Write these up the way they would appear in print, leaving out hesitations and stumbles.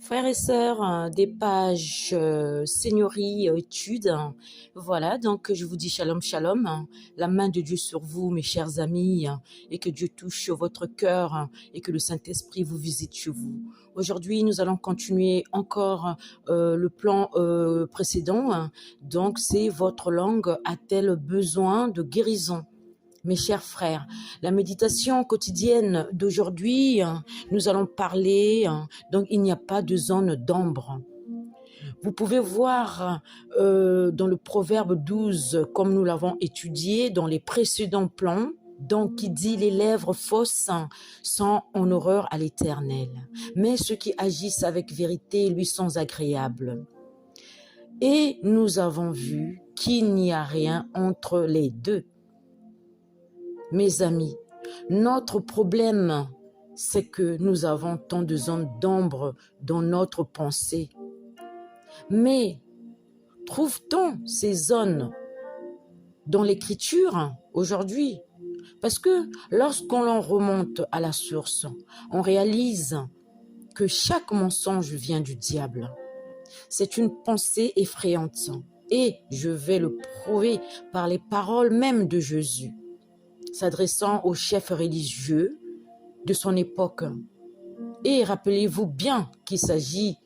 Frères et sœurs, des pages Seigneurie études. Voilà, donc je vous dis shalom, shalom. La main de Dieu sur vous, mes chers amis, et que Dieu touche votre cœur et que le Saint-Esprit vous visite chez vous. Aujourd'hui, nous allons continuer encore le plan précédent. Donc, c'est votre langue a-t-elle besoin de guérison? Mes chers frères, la méditation quotidienne d'aujourd'hui, nous allons parler, donc il n'y a pas de zone d'ombre. Vous pouvez voir dans le Proverbe 12, comme nous l'avons étudié dans les précédents plans, donc qui dit les lèvres fausses sont en horreur à l'Éternel, mais ceux qui agissent avec vérité lui sont agréables. Et nous avons vu qu'il n'y a rien entre les deux. Mes amis, notre problème, c'est que nous avons tant de zones d'ombre dans notre pensée. Mais trouve-t-on ces zones dans l'écriture aujourd'hui? Parce que lorsqu'on en remonte à la source, on réalise que chaque mensonge vient du diable. C'est une pensée effrayante. Et je vais le prouver par les paroles même de Jésus, s'adressant aux chefs religieux de son époque. Et rappelez-vous bien qu'il s'agit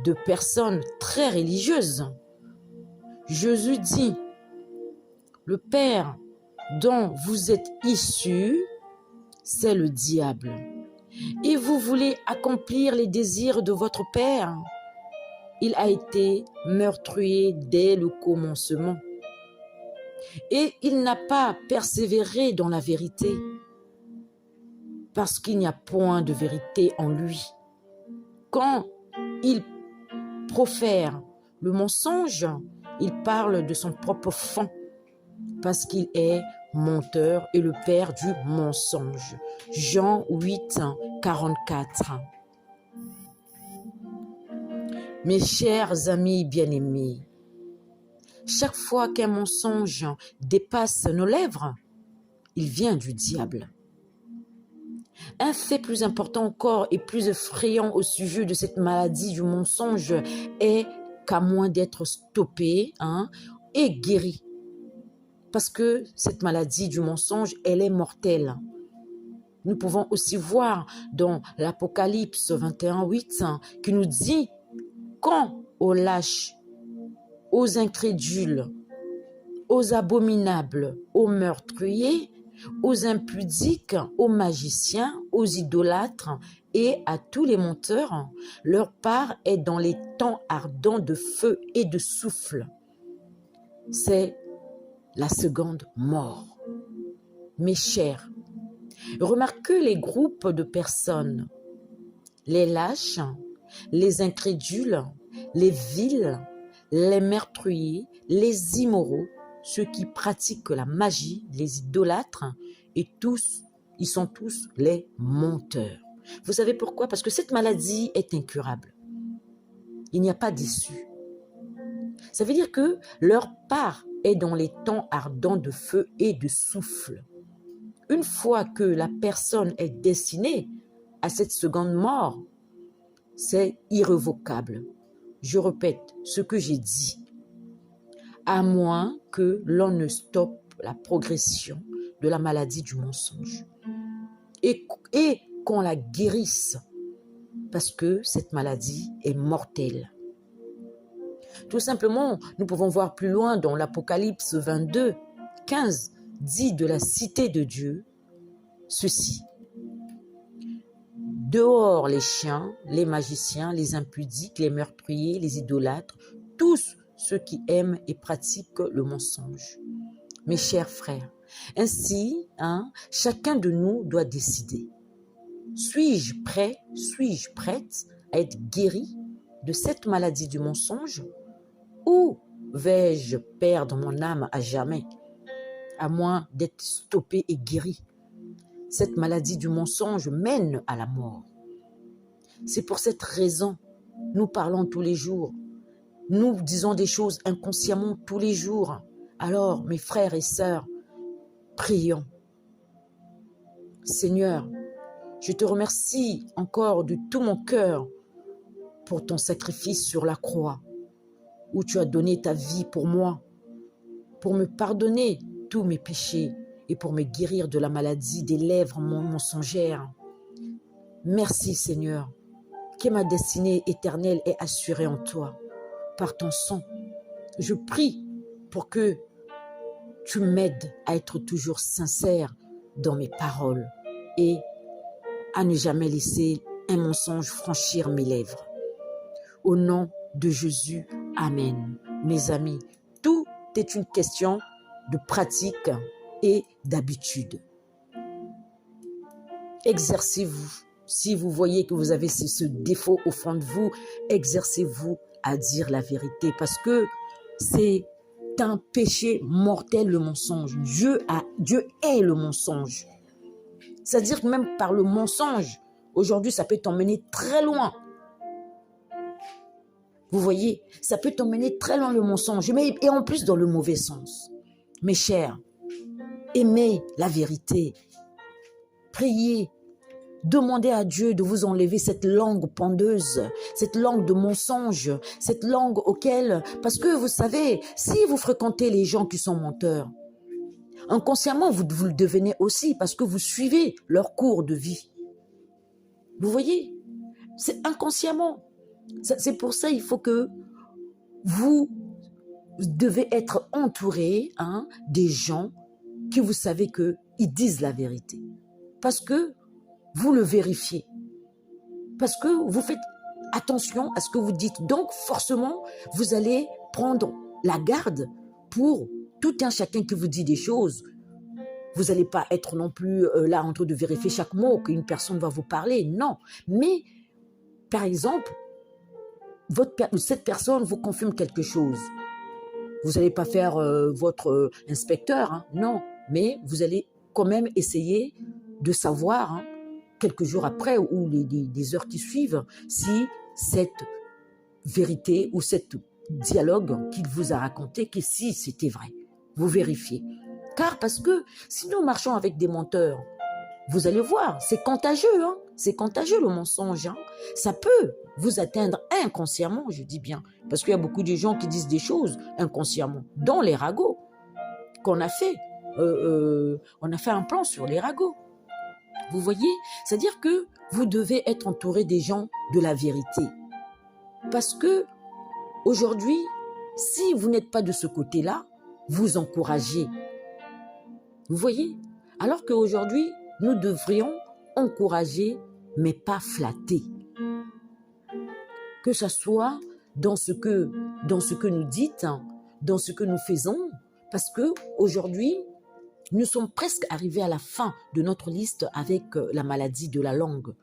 de personnes très religieuses. Jésus dit, le Père dont vous êtes issus, c'est le diable. Et vous voulez accomplir les désirs de votre Père. Il a été meurtrier dès le commencement. Et il n'a pas persévéré dans la vérité, parce qu'il n'y a point de vérité en lui. Quand il profère le mensonge, il parle de son propre fond, parce qu'il est menteur et le père du mensonge. Jean 8, 44. Mes chers amis bien-aimés, chaque fois qu'un mensonge dépasse nos lèvres, il vient du diable. Un fait plus important encore et plus effrayant au sujet de cette maladie du mensonge est qu'à moins d'être stoppé et guéri. Parce que cette maladie du mensonge, elle est mortelle. Nous pouvons aussi voir dans l'Apocalypse 21:8 qui nous dit quand aux lâches, aux incrédules, aux abominables, aux meurtriers, aux impudiques, aux magiciens, aux idolâtres et à tous les menteurs, leur part est dans les temps ardents de feu et de souffle. C'est la seconde mort. Mes chers, remarquez les groupes de personnes, les lâches, les incrédules, les vils, les meurtriers, les immoraux, ceux qui pratiquent la magie, les idolâtres, et tous, ils sont tous les menteurs. Vous savez pourquoi? Parce que cette maladie est incurable. Il n'y a pas d'issue. Ça veut dire que leur part est dans les temps ardents de feu et de souffle. Une fois que la personne est destinée à cette seconde mort, c'est irrévocable. Je répète ce que j'ai dit. À moins que l'on ne stoppe la progression de la maladie du mensonge et qu'on la guérisse, parce que cette maladie est mortelle. Tout simplement, nous pouvons voir plus loin dans l'Apocalypse 22, 15, dit de la cité de Dieu ceci. Dehors les chiens, les magiciens, les impudiques, les meurtriers, les idolâtres, tous ceux qui aiment et pratiquent le mensonge. Mes chers frères, ainsi, chacun de nous doit décider. Suis-je prêt, suis-je prête à être guéri de cette maladie du mensonge ou vais-je perdre mon âme à jamais, à moins d'être stoppé et guéri? Cette maladie du mensonge mène à la mort. C'est pour cette raison, nous parlons tous les jours. Nous disons des choses inconsciemment tous les jours. Alors, mes frères et sœurs, prions. Seigneur, je te remercie encore de tout mon cœur pour ton sacrifice sur la croix, où tu as donné ta vie pour moi, pour me pardonner tous mes péchés et pour me guérir de la maladie des lèvres mensongères. Merci Seigneur, que ma destinée éternelle est assurée en toi, par ton sang. Je prie pour que tu m'aides à être toujours sincère dans mes paroles et à ne jamais laisser un mensonge franchir mes lèvres. Au nom de Jésus, Amen. Mes amis, tout est une question de pratique et d'habitude. Exercez-vous. Si vous voyez que vous avez ce défaut au fond de vous, exercez-vous à dire la vérité parce que c'est un péché mortel le mensonge. Dieu hait le mensonge. C'est-à-dire que même par le mensonge, aujourd'hui, ça peut t'emmener très loin. Vous voyez, ça peut t'emmener très loin le mensonge, et en plus dans le mauvais sens. Mes chers, aimez la vérité. Priez. Demandez à Dieu de vous enlever cette langue pendeuse, cette langue de mensonge, cette langue auquel... Parce que vous savez, si vous fréquentez les gens qui sont menteurs, inconsciemment, vous le devenez aussi parce que vous suivez leur cours de vie. Vous voyez? C'est inconsciemment. C'est pour ça qu'il faut que vous devez être entouré des gens qui vous savez qu'ils disent la vérité. Parce que vous le vérifiez. Parce que vous faites attention à ce que vous dites. Donc, forcément, vous allez prendre la garde pour tout un chacun qui vous dit des choses. Vous n'allez pas être non plus là en train de vérifier chaque mot qu'une personne va vous parler. Non. Mais, par exemple, cette personne vous confirme quelque chose. Vous n'allez pas faire votre inspecteur. Non. Mais vous allez quand même essayer de savoir quelques jours après ou des heures qui suivent, si cette vérité ou cet dialogue qu'il vous a raconté, que si c'était vrai, vous vérifiez. Car parce que si nous marchons avec des menteurs, vous allez voir, c'est contagieux, c'est contagieux le mensonge. Ça peut vous atteindre inconsciemment, je dis bien, parce qu'il y a beaucoup de gens qui disent des choses inconsciemment, dont les ragots qu'on a fait. On a fait un plan sur les ragots. Vous voyez, c'est-à-dire que vous devez être entouré des gens de la vérité. Parce que aujourd'hui, si vous n'êtes pas de ce côté-là, vous encouragez. Vous voyez? Alors qu'aujourd'hui, nous devrions encourager, mais pas flatter. Que ce soit dans ce que nous dites, dans ce que nous faisons, parce qu'aujourd'hui, nous sommes presque arrivés à la fin de notre liste avec la maladie de la langue.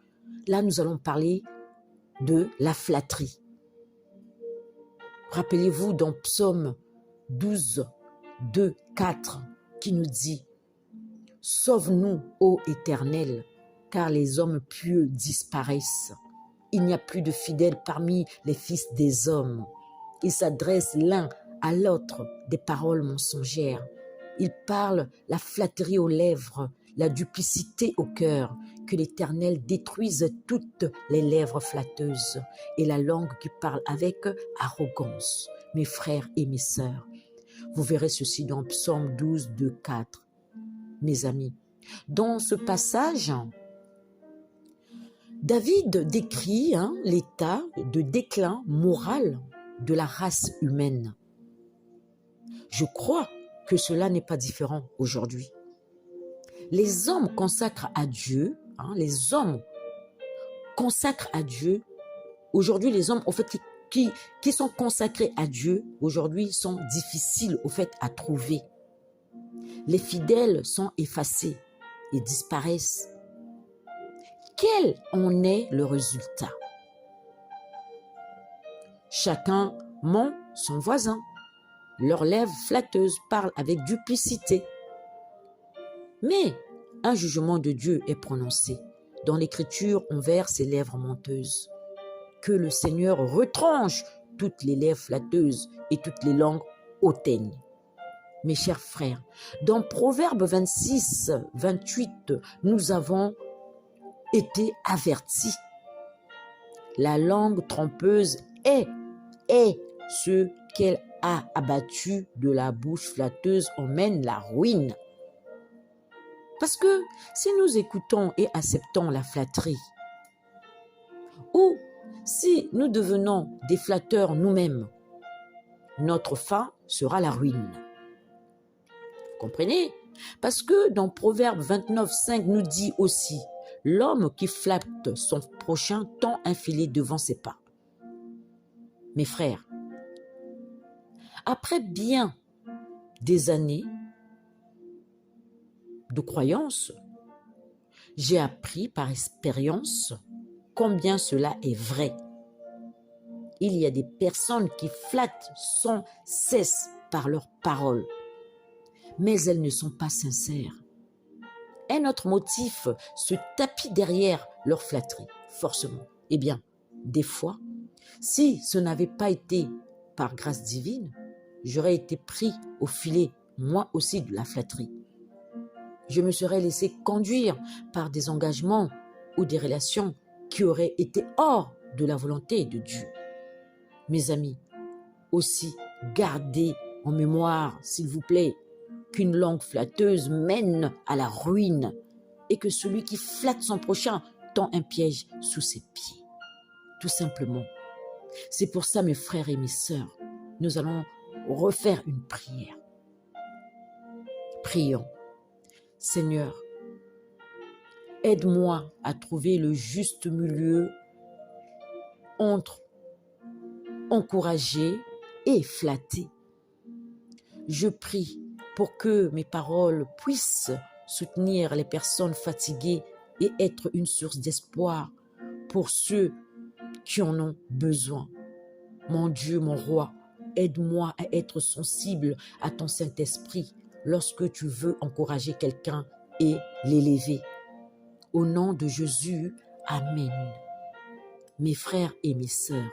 Là, nous allons parler de la flatterie. Rappelez-vous dans Psaume 12, 2, 4, qui nous dit « Sauve-nous, ô Éternel, car les hommes pieux disparaissent. Il n'y a plus de fidèles parmi les fils des hommes. Ils s'adressent l'un à l'autre des paroles mensongères. Ils parlent la flatterie aux lèvres, la duplicité au cœur, que l'Éternel détruise toutes les lèvres flatteuses et la langue qui parle avec arrogance. Mes frères et mes sœurs, vous verrez ceci dans Psaume 12, 2, 4. Mes amis, dans ce passage, David décrit l'état de déclin moral de la race humaine. Je crois que cela n'est pas différent aujourd'hui. Les hommes consacrent à Dieu, les hommes consacrent à Dieu. Aujourd'hui, les hommes, au fait, qui sont consacrés à Dieu, aujourd'hui, sont difficiles, au fait, à trouver. Les fidèles sont effacés et disparaissent. Quel en est le résultat? Chacun ment son voisin. Leurs lèvres flatteuses parlent avec duplicité. Mais un jugement de Dieu est prononcé dans l'Écriture envers ces lèvres menteuses. Que le Seigneur retranche toutes les lèvres flatteuses et toutes les langues hautaines. Mes chers frères, dans Proverbe 26, 28, nous avons été avertis. La langue trompeuse est ce qu'elle a abattu de la bouche flatteuse emmène la ruine. Parce que si nous écoutons et acceptons la flatterie, ou si nous devenons des flatteurs nous-mêmes, notre fin sera la ruine. Vous comprenez? Parce que dans Proverbe 29:5 nous dit aussi, l'homme qui flatte son prochain tend un filet devant ses pas. Mes frères, après bien des années de croyance, j'ai appris par expérience combien cela est vrai. Il y a des personnes qui flattent sans cesse par leurs paroles, mais elles ne sont pas sincères. Un autre motif se tapit derrière leur flatterie, forcément. Eh bien, des fois, si ce n'avait pas été par grâce divine, j'aurais été pris au filet, moi aussi, de la flatterie. Je me serais laissé conduire par des engagements ou des relations qui auraient été hors de la volonté de Dieu. Mes amis, aussi, gardez en mémoire, s'il vous plaît, qu'une langue flatteuse mène à la ruine et que celui qui flatte son prochain tend un piège sous ses pieds. Tout simplement. C'est pour ça, mes frères et mes sœurs, nous allons refaire une prière. Prions. Seigneur, aide-moi à trouver le juste milieu entre encourager et flatter. Je prie pour que mes paroles puissent soutenir les personnes fatiguées et être une source d'espoir pour ceux qui en ont besoin. Mon Dieu, mon roi, aide-moi à être sensible à ton Saint-Esprit lorsque tu veux encourager quelqu'un et l'élever. Au nom de Jésus, Amen. Mes frères et mes sœurs,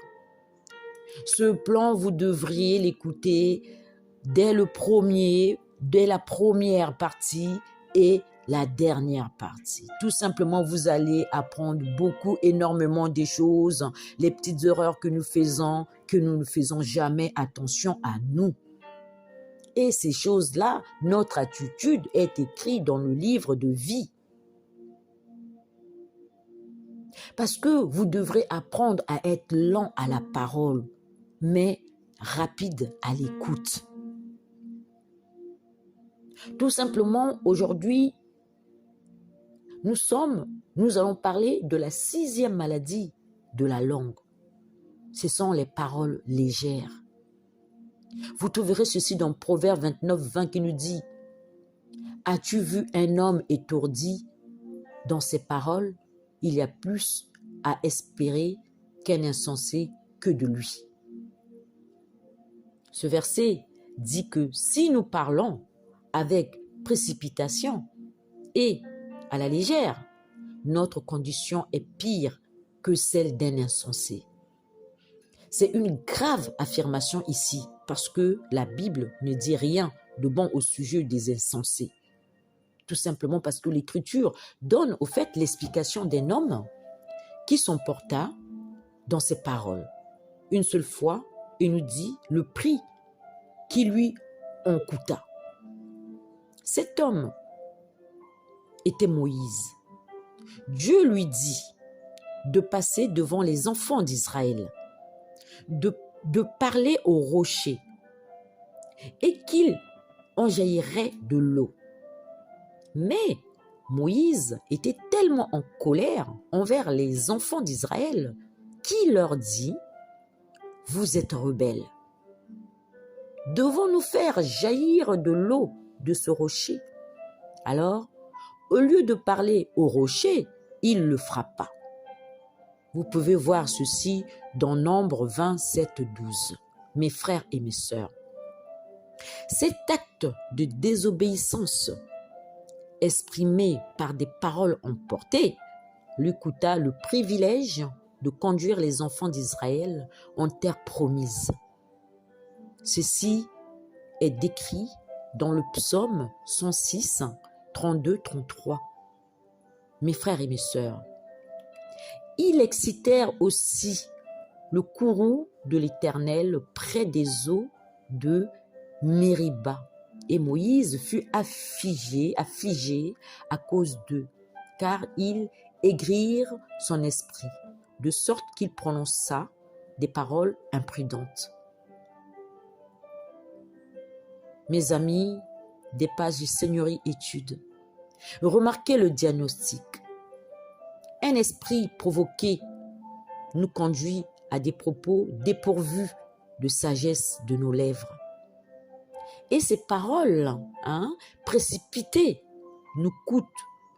ce plan, vous devriez l'écouter dès la première partie et la dernière partie. Tout simplement, vous allez apprendre énormément des choses, les petites erreurs que nous ne faisons jamais attention à nous. Et ces choses-là, notre attitude est écrite dans le livre de vie. Parce que vous devrez apprendre à être lent à la parole, mais rapide à l'écoute. Tout simplement, aujourd'hui, nous allons parler de la 6e maladie de la langue. Ce sont les paroles légères. Vous trouverez ceci dans Proverbe 29:20 qui nous dit « As-tu vu un homme étourdi dans ses paroles? Il y a plus à espérer qu'un insensé que de lui. » Ce verset dit que si nous parlons avec précipitation et à la légère, notre condition est pire que celle d'un insensé. C'est une grave affirmation ici parce que la Bible ne dit rien de bon au sujet des insensés. Tout simplement parce que l'Écriture donne au fait l'explication d'un homme qui s'emporta dans ses paroles. Une seule fois, il nous dit le prix qui lui en coûta. Cet homme était Moïse. Dieu lui dit de passer devant les enfants d'Israël, de parler au rocher et qu'il en jaillirait de l'eau. Mais Moïse était tellement en colère envers les enfants d'Israël qu'il leur dit « Vous êtes rebelles. Devons-nous faire jaillir de l'eau de ce rocher ?» Alors, au lieu de parler au rocher, il le frappa. Vous pouvez voir ceci dans Nombre 27:12. Mes frères et mes sœurs, cet acte de désobéissance exprimé par des paroles emportées lui coûta le privilège de conduire les enfants d'Israël en terre promise. Ceci est décrit dans le psaume 106, 32-33. Mes frères et mes sœurs, Ils excitèrent aussi le courroux de l'Éternel près des eaux de Mériba. Et Moïse fut affligé à cause d'eux, car ils aigrirent son esprit, de sorte qu'il prononça des paroles imprudentes. Mes amis, des pages du Seigneurie étude, remarquez le diagnostic. Un esprit provoqué nous conduit à des propos dépourvus de sagesse de nos lèvres. Et ces paroles précipitées nous coûtent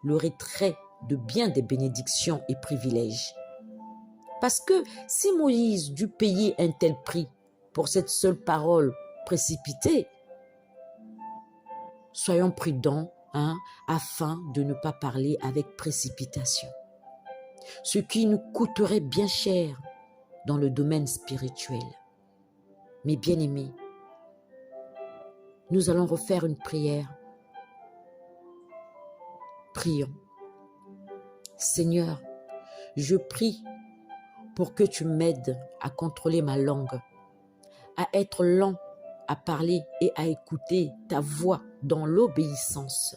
le retrait de bien des bénédictions et privilèges. Parce que si Moïse dut payer un tel prix pour cette seule parole précipitée, soyons prudents afin de ne pas parler avec précipitation. Ce qui nous coûterait bien cher dans le domaine spirituel. Mes bien-aimés, nous allons refaire une prière. Prions. Seigneur, je prie pour que tu m'aides à contrôler ma langue, à être lent à parler et à écouter ta voix dans l'obéissance.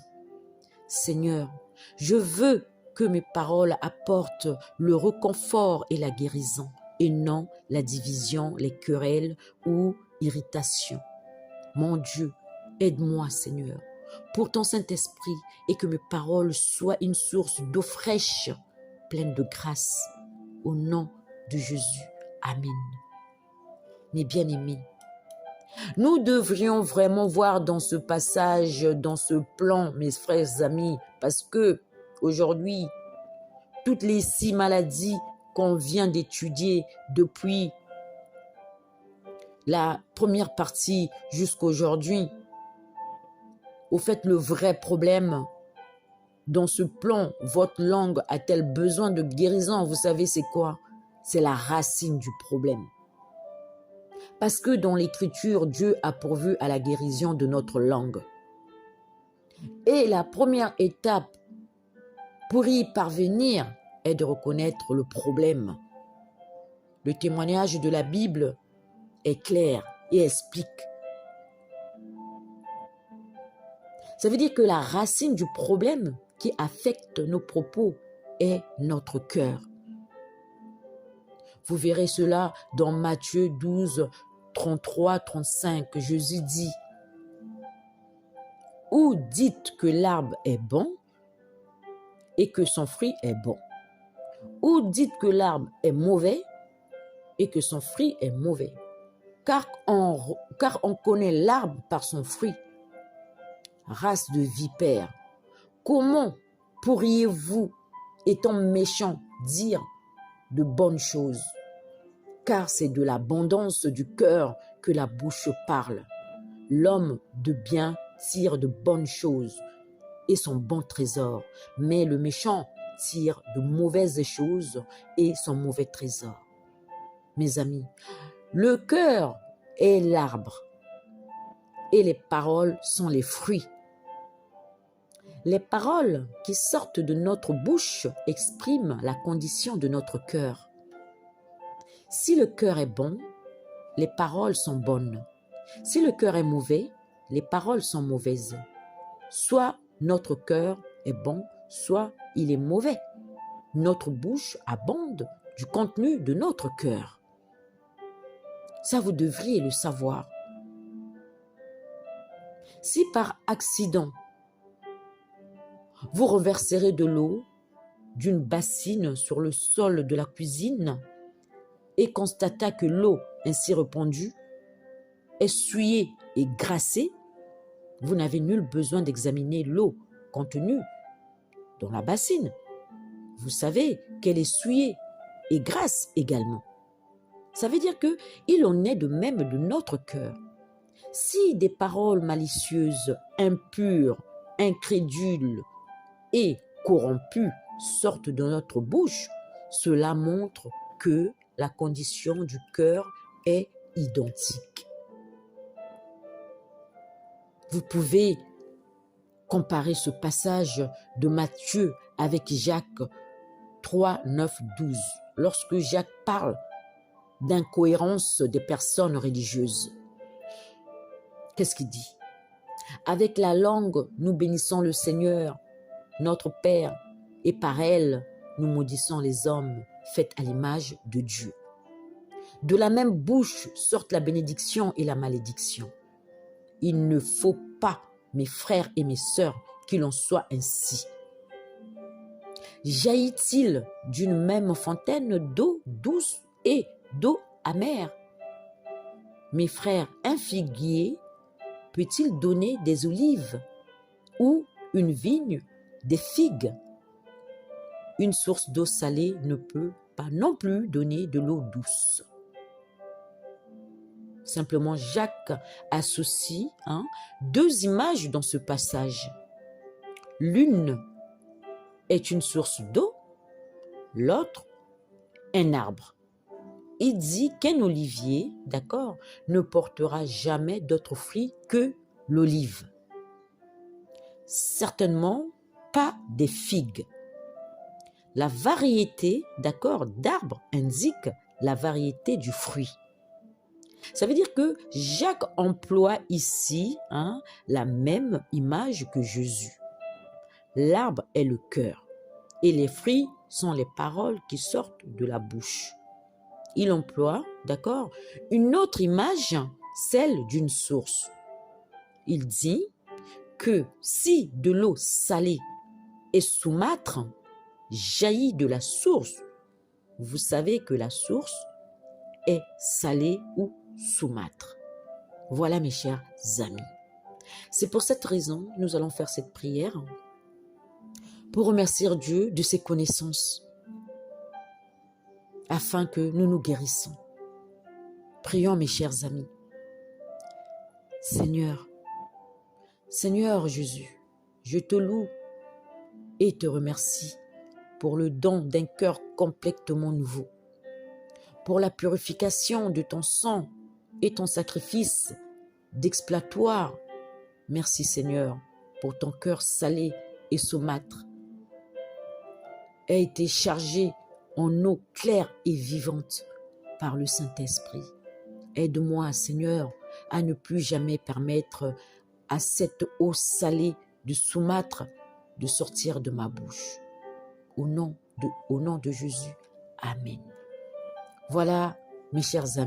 Seigneur, je veux que mes paroles apportent le réconfort et la guérison, et non la division, les querelles ou irritation. Mon Dieu, aide-moi, Seigneur, pour ton Saint-Esprit, et que mes paroles soient une source d'eau fraîche, pleine de grâce. Au nom de Jésus. Amen. Mes bien-aimés, nous devrions vraiment voir dans ce passage, dans ce plan, mes frères amis, parce que aujourd'hui, toutes les 6 maladies qu'on vient d'étudier depuis la première partie jusqu'aujourd'hui, au fait, le vrai problème dans ce plan, votre langue a-t-elle besoin de guérison? Vous savez c'est quoi? C'est la racine du problème. Parce que dans l'Écriture, Dieu a pourvu à la guérison de notre langue. Et la première étape pour y parvenir est de reconnaître le problème. Le témoignage de la Bible est clair et explique. Ça veut dire que la racine du problème qui affecte nos propos est notre cœur. Vous verrez cela dans Matthieu 12, 33, 35. Jésus dit, « Ou dites que l'arbre est bon et que son fruit est bon, ou dites que l'arbre est mauvais et que son fruit est mauvais. Car on connaît l'arbre par son fruit. Race de vipères, comment pourriez-vous, étant méchant, dire de bonnes choses? Car c'est de l'abondance du cœur que la bouche parle. L'homme de bien tire de bonnes choses et son bon trésor, mais le méchant tire de mauvaises choses et son mauvais trésor. » Mes amis, le cœur est l'arbre et les paroles sont les fruits. Les paroles qui sortent de notre bouche expriment la condition de notre cœur. Si le cœur est bon, les paroles sont bonnes. Si le cœur est mauvais, les paroles sont mauvaises. Soit notre cœur est bon, soit il est mauvais. Notre bouche abonde du contenu de notre cœur. Ça, vous devriez le savoir. Si par accident, vous renverserez de l'eau d'une bassine sur le sol de la cuisine et constatez que l'eau ainsi répandue, essuyée et grassée, vous n'avez nul besoin d'examiner l'eau contenue dans la bassine. Vous savez qu'elle est souillée et grasse également. Ça veut dire qu'il en est de même de notre cœur. Si des paroles malicieuses, impures, incrédules et corrompues sortent de notre bouche, cela montre que la condition du cœur est identique. Vous pouvez comparer ce passage de Matthieu avec Jacques 3, 9, 12. Lorsque Jacques parle d'incohérence des personnes religieuses, qu'est-ce qu'il dit? Avec la langue, nous bénissons le Seigneur, notre Père, et par elle, nous maudissons les hommes faits à l'image de Dieu. De la même bouche sortent la bénédiction et la malédiction. Il ne faut pas, mes frères et mes sœurs, qu'il en soit ainsi. Jaillit-il d'une même fontaine d'eau douce et d'eau amère? Mes frères, un figuier peut-il donner des olives ou une vigne des figues? Une source d'eau salée ne peut pas non plus donner de l'eau douce. Simplement, Jacques associe deux images dans ce passage. L'une est une source d'eau, l'autre, un arbre. Il dit qu'un olivier, d'accord, ne portera jamais d'autre fruit que l'olive. Certainement pas des figues. La variété, d'accord, d'arbre indique la variété du fruit. Ça veut dire que Jacques emploie ici la même image que Jésus. L'arbre est le cœur et les fruits sont les paroles qui sortent de la bouche. Il emploie, d'accord, une autre image, celle d'une source. Il dit que si de l'eau salée et saumâtre jaillit de la source, vous savez que la source est salée ou saumâtre. Voilà mes chers amis. C'est pour cette raison que nous allons faire cette prière pour remercier Dieu de ses connaissances afin que nous nous guérissons. Prions mes chers amis. Seigneur Jésus, je te loue et te remercie pour le don d'un cœur complètement nouveau, pour la purification de ton sang et ton sacrifice d'expiatoire. Merci Seigneur pour ton cœur salé et saumâtre a été chargé en eau claire et vivante par le Saint-Esprit. Aide-moi Seigneur à ne plus jamais permettre à cette eau salée de saumâtre de sortir de ma bouche. Au nom de Jésus. Amen. Voilà mes chers amis.